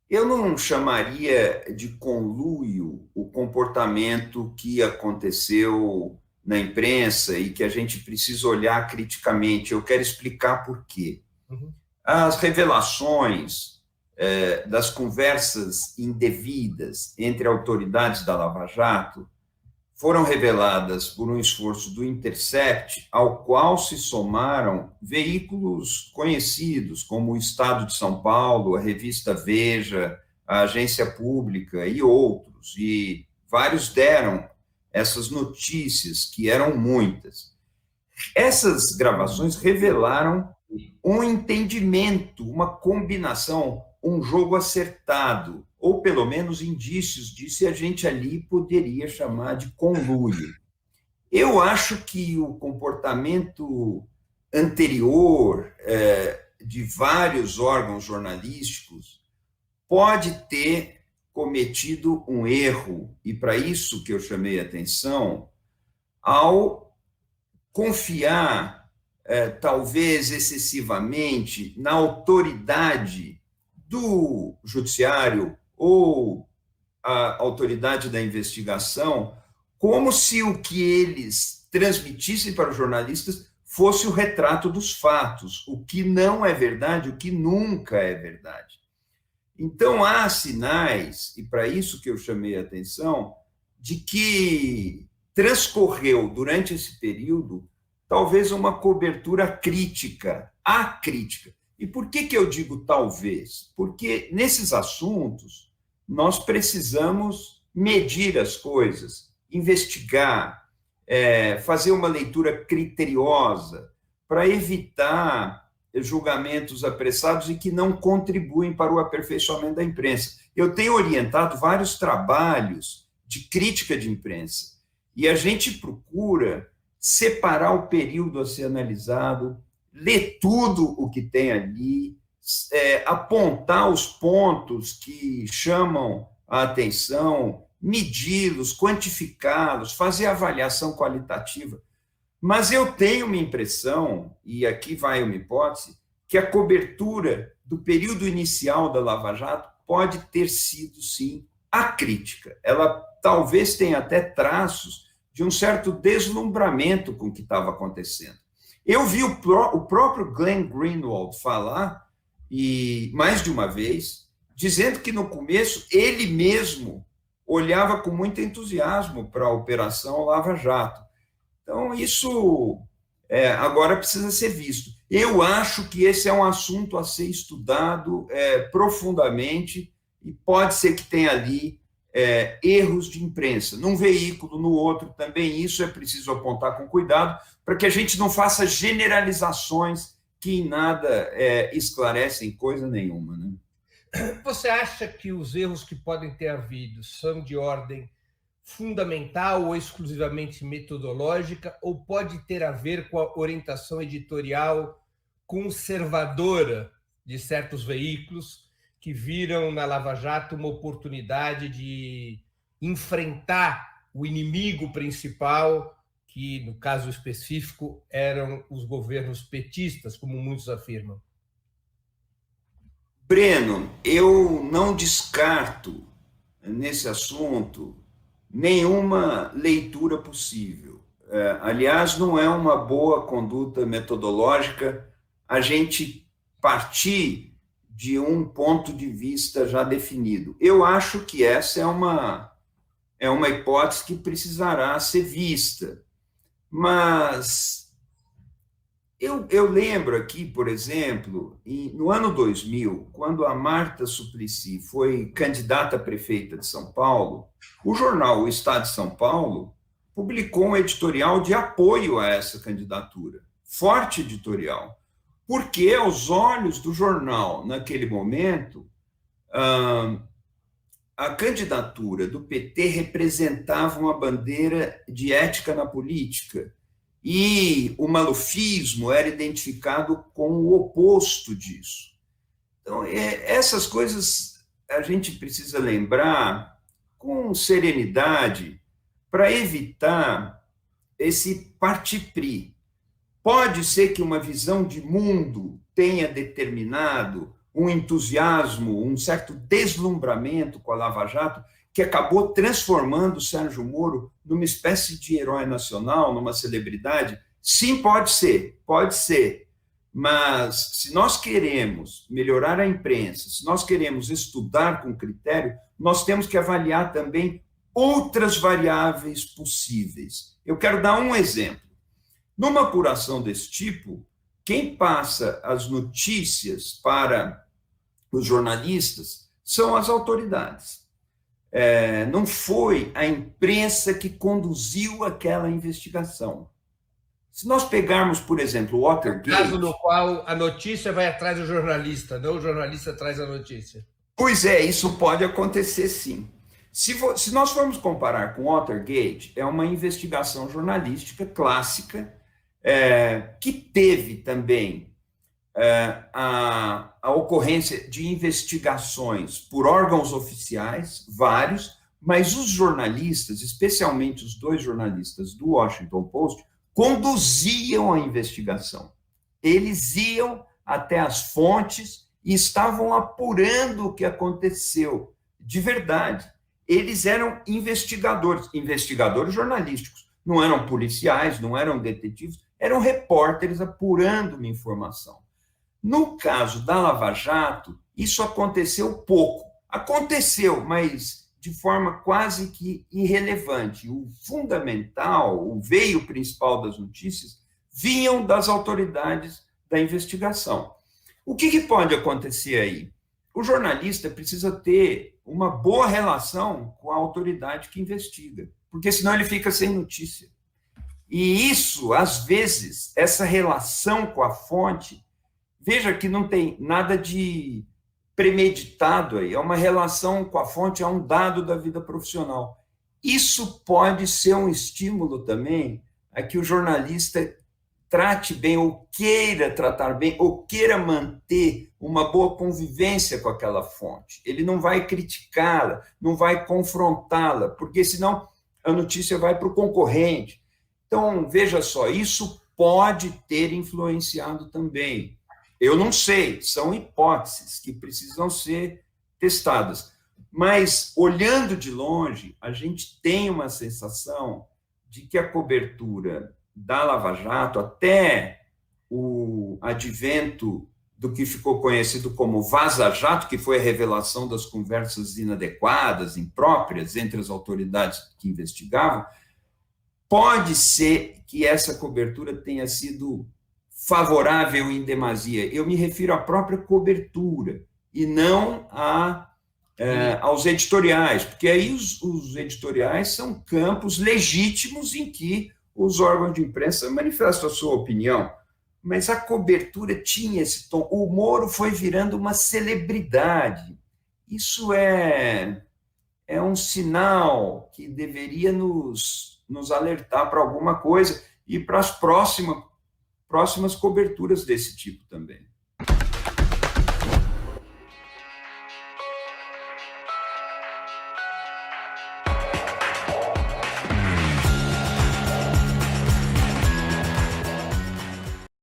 Eu não chamaria de conluio o comportamento que aconteceu na imprensa e que a gente precisa olhar criticamente. Eu quero explicar por quê. Uhum. As revelações das conversas indevidas entre autoridades da Lava Jato foram reveladas por um esforço do Intercept, ao qual se somaram veículos conhecidos, como o Estado de São Paulo, a revista Veja, a Agência Pública e outros. E vários deram essas notícias, que eram muitas. Essas gravações revelaram um entendimento, uma combinação, um jogo acertado, ou pelo menos indícios disso, e a gente ali poderia chamar de conluio. Eu acho que o comportamento anterior de vários órgãos jornalísticos pode ter cometido um erro, e para isso que eu chamei a atenção, ao confiar, talvez excessivamente, na autoridade do judiciário ou a autoridade da investigação, como se o que eles transmitissem para os jornalistas fosse o retrato dos fatos, o que não é verdade, o que nunca é verdade. Então, há sinais, e para isso que eu chamei a atenção, de que transcorreu durante esse período talvez uma cobertura crítica, a crítica. E por que eu digo talvez? Porque nesses assuntos nós precisamos medir as coisas, investigar, fazer uma leitura criteriosa para evitar julgamentos apressados e que não contribuem para o aperfeiçoamento da imprensa. Eu tenho orientado vários trabalhos de crítica de imprensa e a gente procura separar o período a ser analisado, ler tudo o que tem ali, apontar os pontos que chamam a atenção, medi-los, quantificá-los, fazer avaliação qualitativa. Mas eu tenho uma impressão, e aqui vai uma hipótese, que a cobertura do período inicial da Lava Jato pode ter sido, sim, acrítica. Ela talvez tenha até traços de um certo deslumbramento com o que estava acontecendo. Eu vi o próprio Glenn Greenwald falar, e mais de uma vez, dizendo que no começo ele mesmo olhava com muito entusiasmo para a Operação Lava Jato. Então, isso agora precisa ser visto. Eu acho que esse é um assunto a ser estudado profundamente e pode ser que tenha ali erros de imprensa, num veículo, no outro também. Isso é preciso apontar com cuidado para que a gente não faça generalizações que em nada esclarecem coisa nenhuma, né? Você acha que os erros que podem ter havido são de ordem fundamental ou exclusivamente metodológica, ou pode ter a ver com a orientação editorial conservadora de certos veículos que viram na Lava Jato uma oportunidade de enfrentar o inimigo principal, que, no caso específico, eram os governos petistas, como muitos afirmam? Breno, eu não descarto nesse assunto nenhuma leitura possível. Aliás, não é uma boa conduta metodológica a gente partir de um ponto de vista já definido. Eu acho que essa é uma hipótese que precisará ser vista, mas eu lembro aqui, por exemplo, no ano 2000, quando a Marta Suplicy foi candidata a prefeita de São Paulo, o jornal O Estado de São Paulo publicou um editorial de apoio a essa candidatura, forte editorial, porque, aos olhos do jornal, naquele momento, a candidatura do PT representava uma bandeira de ética na política, e o malufismo era identificado com o oposto disso. Então, essas coisas a gente precisa lembrar com serenidade para evitar esse parti-pris. Pode ser que uma visão de mundo tenha determinado um entusiasmo, um certo deslumbramento com a Lava Jato, que acabou transformando o Sérgio Moro numa espécie de herói nacional, numa celebridade? Sim, pode ser, pode ser. Mas se nós queremos melhorar a imprensa, se nós queremos estudar com critério, nós temos que avaliar também outras variáveis possíveis. Eu quero dar um exemplo. Numa apuração desse tipo, quem passa as notícias para os jornalistas são as autoridades. Não foi a imprensa que conduziu aquela investigação. Se nós pegarmos, por exemplo, o Watergate... caso no qual a notícia vai atrás do jornalista, não o jornalista traz a notícia. Pois é, isso pode acontecer sim. Se nós formos comparar com o Watergate, é uma investigação jornalística clássica, que teve também a ocorrência de investigações por órgãos oficiais, vários, mas os jornalistas, especialmente os 2 jornalistas do Washington Post, conduziam a investigação. Eles iam até as fontes e estavam apurando o que aconteceu de verdade. Eles eram investigadores jornalísticos, não eram policiais, não eram detetives, eram repórteres apurando uma informação. No caso da Lava Jato, isso aconteceu pouco. Aconteceu, mas de forma quase que irrelevante. O fundamental, o veio principal das notícias, vinham das autoridades da investigação. O que pode acontecer aí? O jornalista precisa ter uma boa relação com a autoridade que investiga, porque senão ele fica sem notícia. E isso, às vezes, essa relação com a fonte, veja que não tem nada de premeditado aí, é uma relação com a fonte, é um dado da vida profissional. Isso pode ser um estímulo também a que o jornalista trate bem, ou queira tratar bem, ou queira manter uma boa convivência com aquela fonte. Ele não vai criticá-la, não vai confrontá-la, porque senão a notícia vai para o concorrente. Então, veja só, isso pode ter influenciado também. Eu não sei, são hipóteses que precisam ser testadas. Mas, olhando de longe, a gente tem uma sensação de que a cobertura da Lava Jato, até o advento do que ficou conhecido como Vaza Jato, que foi a revelação das conversas inadequadas, impróprias, entre as autoridades que investigavam, pode ser que essa cobertura tenha sido favorável em demasia. Eu me refiro à própria cobertura, e não aos editoriais, porque aí os editoriais são campos legítimos em que os órgãos de imprensa manifestam a sua opinião, mas a cobertura tinha esse tom. O Moro foi virando uma celebridade. Isso é um sinal que deveria nos alertar para alguma coisa e para as próximas coberturas desse tipo também.